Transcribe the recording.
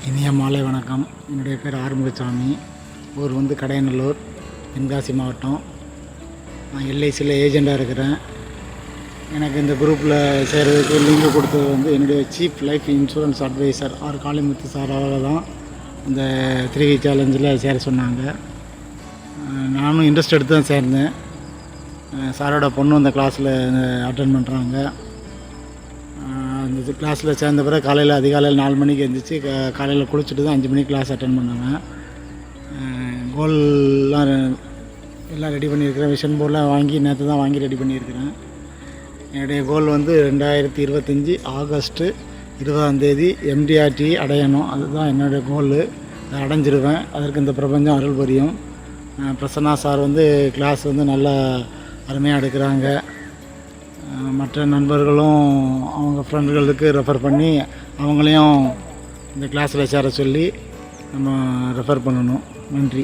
இனிய மாலை வணக்கம். என்னுடைய பேர் ஆறுமுகசாமி. ஊர் வந்து கடையநல்லூர், தென்காசி மாவட்டம். நான் எல்ஐசியில் ஏஜெண்டாக இருக்கிறேன். எனக்கு இந்த குரூப்பில் சேர்கிறதுக்கு லிங்க் கொடுத்தது வந்து என்னுடைய chief life insurance advisor R Kalimuthu sir அவர்கள் தான் இந்த 3 வீக் சேலஞ்சில் சேர சொன்னாங்க. நானும் இன்ட்ரெஸ்ட் எடுத்து தான் சேர்ந்தேன். சாரோட பொண்ணு அந்த கிளாஸில் அட்டன் பண்ணுறாங்க. அந்த கிளாஸில் சேர்ந்த பிறகு அதிகாலையில் 4 மணிக்கு எழுந்திரிச்சு காலையில் குளிச்சுட்டு தான் 5 மணிக்கு கிளாஸ் அட்டன் பண்ணாங்க. கோல்லாம் எல்லாம் ரெடி பண்ணியிருக்கிறேன். விஷன் போர்டெலாம் வாங்கி நேற்று தான் வாங்கி ரெடி பண்ணியிருக்கிறேன். என்னுடைய கோல் வந்து 2025 ஆகஸ்ட்டு 20ஆம் எம்டிஆர்டி அடையணும். அதுதான் என்னுடைய கோல். அதை அடைஞ்சிருவேன். அதற்கு இந்த பிரபஞ்சம் அருள் புரியும். பிரசன்னா சார் வந்து கிளாஸ் வந்து நல்லா அருமையாக எடுக்கிறாங்க. மற்ற நண்பர்களும் அவங்க ஃப்ரெண்டுகளுக்கு ரெஃபர் பண்ணி அவங்களையும் இந்த கிளாஸில் சேர சொல்லி நம்ம ரெஃபர் பண்ணணும். நன்றி.